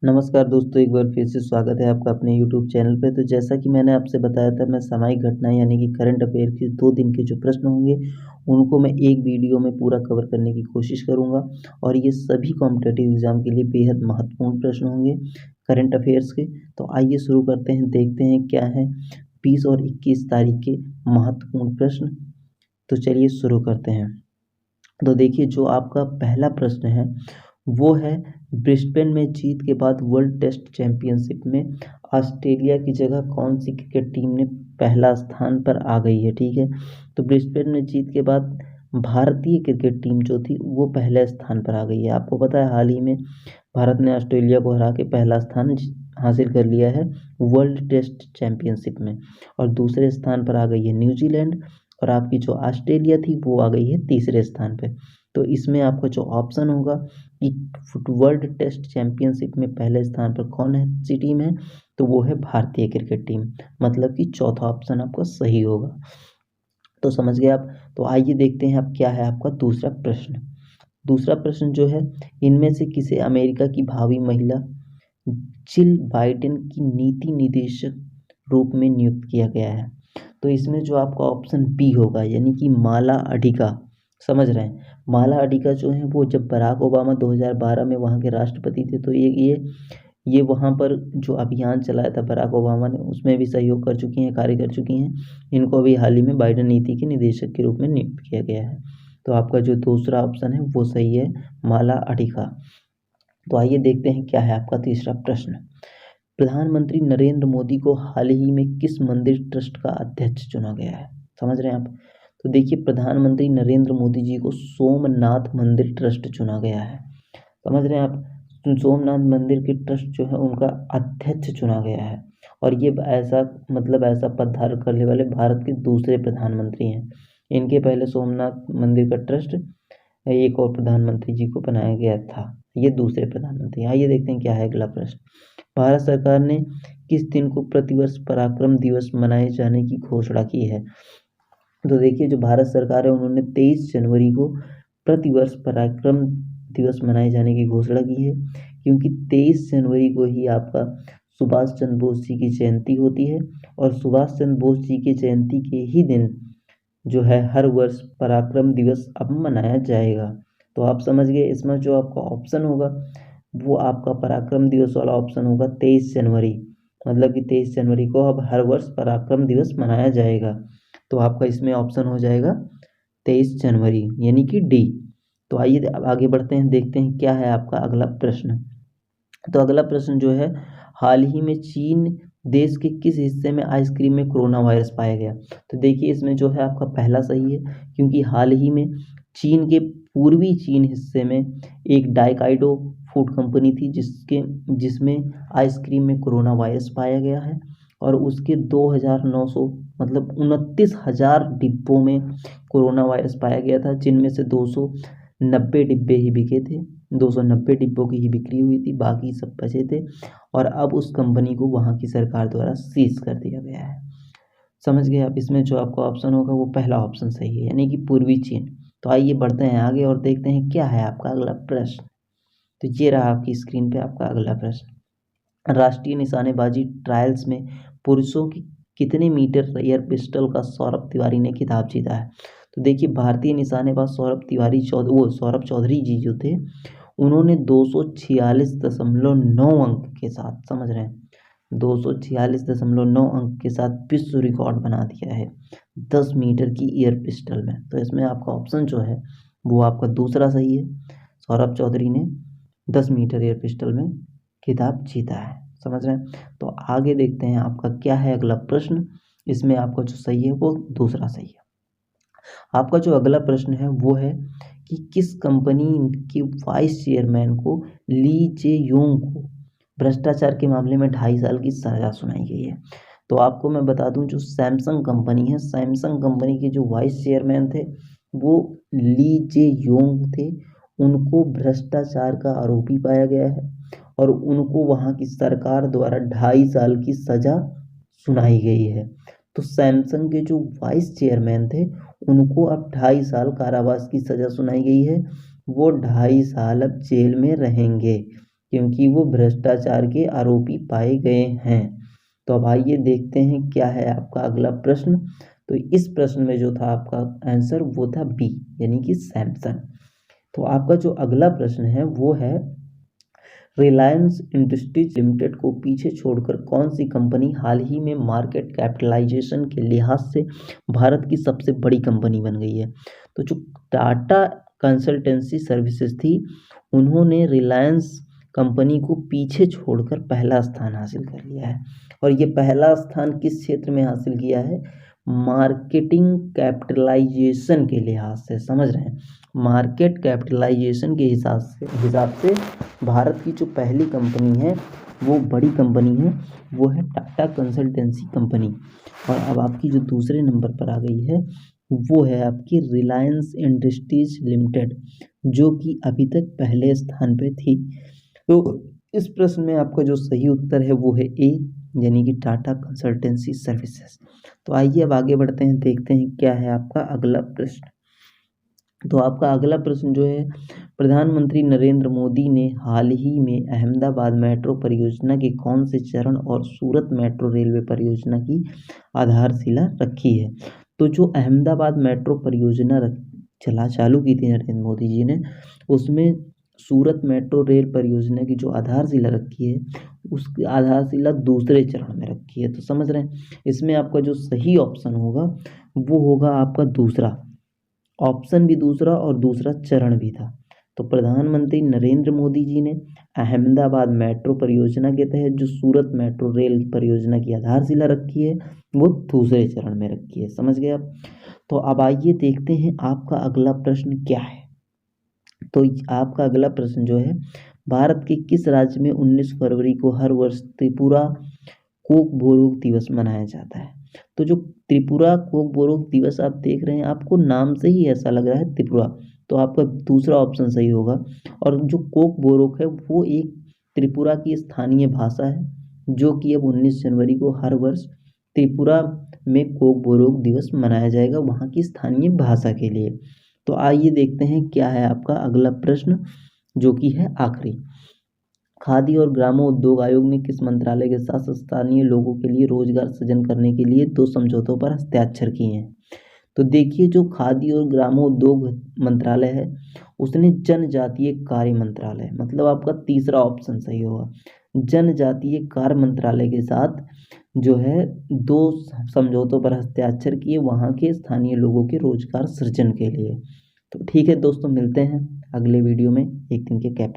नमस्कार दोस्तों, एक बार फिर से स्वागत है आपका अपने यूट्यूब चैनल पे। तो जैसा कि मैंने आपसे बताया था, मैं सामयिक घटनाएं यानी कि करंट अफेयर के 2 दिन के जो प्रश्न होंगे, उनको मैं एक वीडियो में पूरा कवर करने की कोशिश करूंगा। और ये सभी कॉम्पिटिटिव एग्जाम के लिए बेहद महत्वपूर्ण प्रश्न होंगे करंट अफेयर्स के। तो आइए शुरू करते हैं, देखते हैं क्या है 20 और 21 तारीख के महत्वपूर्ण प्रश्न। तो चलिए शुरू करते हैं। तो देखिए, जो आपका पहला प्रश्न है वो है, ब्रिस्बेन में जीत के बाद वर्ल्ड टेस्ट चैंपियनशिप में ऑस्ट्रेलिया की जगह कौन सी क्रिकेट टीम ने पहला स्थान पर आ गई है। ठीक है, तो ब्रिस्बेन में जीत के बाद भारतीय क्रिकेट टीम जो थी वो पहले स्थान पर आ गई है। आपको पता है, हाल ही में भारत ने ऑस्ट्रेलिया को हरा के पहला स्थान हासिल कर लिया है वर्ल्ड टेस्ट चैंपियनशिप में। और दूसरे स्थान पर आ गई है न्यूजीलैंड, और आपकी जो ऑस्ट्रेलिया थी वो आ गई है तीसरे स्थान पे। तो इसमें आपका जो ऑप्शन होगा कि वर्ल्ड टेस्ट चैंपियनशिप में पहले स्थान पर कौन है सी टीम है, तो वो है भारतीय क्रिकेट टीम। मतलब कि चौथा ऑप्शन आपका सही होगा। तो समझ गए आप। तो आइए देखते हैं अब क्या है आपका दूसरा प्रश्न। दूसरा प्रश्न जो है, इनमें से किसे अमेरिका की भावी महिला जिल बाइडेन की नीति निदेशक रूप में नियुक्त किया गया है। तो इसमें जो आपका ऑप्शन बी होगा, यानी कि माला अडिगा। समझ रहे हैं, माला अडिगा जो है वो जब बराक ओबामा 2012 में वहाँ के राष्ट्रपति थे, तो ये वहाँ पर जो अभियान चलाया था बराक ओबामा ने, उसमें भी सहयोग कर चुकी हैं, कार्य कर चुकी हैं। इनको भी हाल ही में बाइडेन नीति के निदेशक के रूप में नियुक्त किया गया है। तो आपका जो दूसरा ऑप्शन है वो सही है, माला अडिगा। तो आइए देखते हैं क्या है आपका तीसरा प्रश्न। प्रधानमंत्री नरेंद्र मोदी को हाल ही में किस मंदिर ट्रस्ट का अध्यक्ष चुना गया है। समझ रहे हैं आप। तो देखिए, प्रधानमंत्री नरेंद्र मोदी जी को सोमनाथ मंदिर ट्रस्ट चुना गया है। समझ रहे हैं आप। सोमनाथ मंदिर के ट्रस्ट जो है उनका अध्यक्ष चुना गया है। और ये ऐसा पद धारण करने वाले भारत के दूसरे प्रधानमंत्री हैं। इनके पहले सोमनाथ मंदिर का ट्रस्ट एक और प्रधानमंत्री जी को बनाया गया था, ये दूसरे प्रधानमंत्री। आइए देखते हैं क्या है अगला प्रश्न। भारत सरकार ने किस दिन को प्रतिवर्ष पराक्रम दिवस मनाए जाने की घोषणा की है। तो देखिए, जो भारत सरकार है उन्होंने 23 जनवरी को प्रतिवर्ष पराक्रम दिवस मनाए जाने की घोषणा की है, क्योंकि 23 जनवरी को ही आपका सुभाष चंद्र बोस जी की जयंती होती है। और सुभाष चंद्र बोस जी की जयंती के ही दिन जो है हर वर्ष पराक्रम दिवस अब मनाया जाएगा। तो आप समझ गए, इसमें जो आपका ऑप्शन होगा वो आपका पराक्रम दिवस वाला ऑप्शन होगा 23 जनवरी। मतलब कि 23 जनवरी को अब हर वर्ष पराक्रम दिवस मनाया जाएगा। तो आपका इसमें ऑप्शन हो जाएगा 23 जनवरी, यानी कि डी। तो आइए अब आगे बढ़ते हैं, देखते हैं क्या है आपका अगला प्रश्न। तो अगला प्रश्न जो है, हाल ही में चीन देश के किस हिस्से में आइसक्रीम में कोरोना वायरस पाया गया। तो देखिए, इसमें जो है आपका पहला सही है, क्योंकि हाल ही में चीन के पूर्वी चीन हिस्से में एक डाइकाइडो फूड कंपनी थी जिसमें आइसक्रीम में कोरोना वायरस पाया गया है। और उसके 2,900 मतलब 29,000 डिब्बों में कोरोना वायरस पाया गया था, जिनमें से 290 डिब्बे ही बिके थे। 290 डिब्बों की ही बिक्री हुई थी, बाकी सब बचे थे। और अब उस कंपनी को वहाँ की सरकार द्वारा सीज कर दिया गया है। समझ गए आप। इसमें जो आपका ऑप्शन होगा वो पहला ऑप्शन सही है, यानी कि पूर्वी चीन। तो आइए बढ़ते हैं आगे और देखते हैं क्या है आपका अगला प्रश्न। तो ये रहा आपकी स्क्रीन पे आपका अगला प्रश्न। राष्ट्रीय निशानेबाजी ट्रायल्स में पुरुषों की कितने मीटर एयर पिस्टल का सौरभ तिवारी ने खिताब जीता है। तो देखिए, भारतीय निशानेबाज सौरभ चौधरी जी जो थे, उन्होंने 246.9 अंक के साथ, समझ रहे हैं, 246.9 अंक के साथ विश्व रिकॉर्ड बना दिया है 10 मीटर की एयर पिस्टल में। तो इसमें आपका ऑप्शन जो है वो आपका दूसरा सही है, सौरभ चौधरी ने 10 मीटर एयर पिस्टल में खिताब जीता है। समझ रहे हैं। तो आगे देखते हैं आपका क्या है अगला प्रश्न। इसमें आपका जो सही है वो दूसरा सही है। आपका जो अगला प्रश्न है वो है कि किस कंपनी के वाइस चेयरमैन को ली जे योंग को भ्रष्टाचार के मामले में 2.5 साल की सजा सुनाई गई है। तो आपको मैं बता दूं, जो सैमसंग कंपनी है, सैमसंग कंपनी के जो वाइस चेयरमैन थे वो ली जे योंग थे। उनको भ्रष्टाचार का आरोपी पाया गया है और उनको वहाँ की सरकार द्वारा 2.5 साल की सजा सुनाई गई है। तो सैमसंग के जो वाइस चेयरमैन थे उनको अब 2.5 साल कारावास की सजा सुनाई गई है। वो 2.5 साल अब जेल में रहेंगे, क्योंकि वो भ्रष्टाचार के आरोपी पाए गए हैं। तो अब आइए देखते हैं क्या है आपका अगला प्रश्न। तो इस प्रश्न में जो था आपका आंसर वो था बी, यानी कि सैमसंग। तो आपका जो अगला प्रश्न है वो है, रिलायंस इंडस्ट्रीज लिमिटेड को पीछे छोड़कर कौन सी कंपनी हाल ही में मार्केट कैपिटलाइजेशन के लिहाज से भारत की सबसे बड़ी कंपनी बन गई है? तो जो टाटा कंसल्टेंसी सर्विसेज थी, उन्होंने रिलायंस कंपनी को पीछे छोड़कर पहला स्थान हासिल कर लिया है। और ये पहला स्थान किस क्षेत्र में हासिल किया है? मार्केटिंग कैपिटलाइजेशन के लिहाज से, समझ रहे हैं, मार्केट कैपिटलाइजेशन के हिसाब से भारत की जो पहली कंपनी है, वो बड़ी कंपनी है, वो है टाटा कंसल्टेंसी कंपनी। और अब आपकी जो दूसरे नंबर पर आ गई है वो है आपकी रिलायंस इंडस्ट्रीज लिमिटेड, जो कि अभी तक पहले स्थान पे थी। तो इस प्रश्न में आपका जो सही उत्तर है वो है ए, यानी कि टाटा कंसल्टेंसी सर्विसेज। तो आइए अब आगे बढ़ते हैं, देखते हैं क्या है आपका अगला प्रश्न। तो आपका अगला प्रश्न जो है, प्रधानमंत्री नरेंद्र मोदी ने हाल ही में अहमदाबाद मेट्रो परियोजना के कौन से चरण और सूरत मेट्रो रेलवे परियोजना की आधारशिला रखी है? तो जो अहमदाबाद मेट्रो परियोजना चालू की थी नरेंद्र मोदी जी ने, उसमें सूरत मेट्रो रेल परियोजना की जो आधारशिला रखी है, उसकी आधारशिला दूसरे चरण में रखी है। तो समझ रहे हैं, इसमें आपका जो सही ऑप्शन होगा वो होगा आपका दूसरा ऑप्शन, भी दूसरा और दूसरा चरण भी था। तो प्रधानमंत्री नरेंद्र मोदी जी ने अहमदाबाद मेट्रो परियोजना के तहत जो सूरत मेट्रो रेल परियोजना की आधारशिला रखी है, वो दूसरे चरण में रखी है। समझ गए आप? तो अब आइए देखते हैं आपका अगला प्रश्न क्या है। तो आपका अगला प्रश्न जो है, भारत के किस राज्य में 19 फरवरी को हर वर्ष त्रिपुरा कोक बोरोक दिवस मनाया जाता है? तो जो त्रिपुरा कोक बोरोक दिवस आप देख रहे हैं, आपको नाम से ही ऐसा लग रहा है त्रिपुरा, तो आपका दूसरा ऑप्शन सही होगा। और जो कोक बोरोक है वो एक त्रिपुरा की स्थानीय भाषा है, जो कि अब 19 जनवरी को हर वर्ष त्रिपुरा में कोक बोरोक दिवस मनाया जाएगा, वहाँ की स्थानीय भाषा के लिए। तो आइए देखते हैं क्या है आपका अगला प्रश्न, जो कि है आखिरी। खादी और ग्रामोद्योग आयोग ने किस मंत्रालय के साथ स्थानीय लोगों के लिए रोजगार सृजन करने के लिए 2 समझौतों पर हस्ताक्षर किए हैं? तो देखिए, जो खादी और ग्रामोद्योग मंत्रालय है, उसने जनजातीय कार्य मंत्रालय, मतलब आपका तीसरा ऑप्शन सही होगा, जनजातीय कार्य मंत्रालय के साथ जो है 2 समझौतों पर हस्ताक्षर किए, वहाँ के स्थानीय लोगों के रोजगार सृजन के लिए। तो ठीक है दोस्तों, मिलते हैं अगले वीडियो में एक दिन के कैप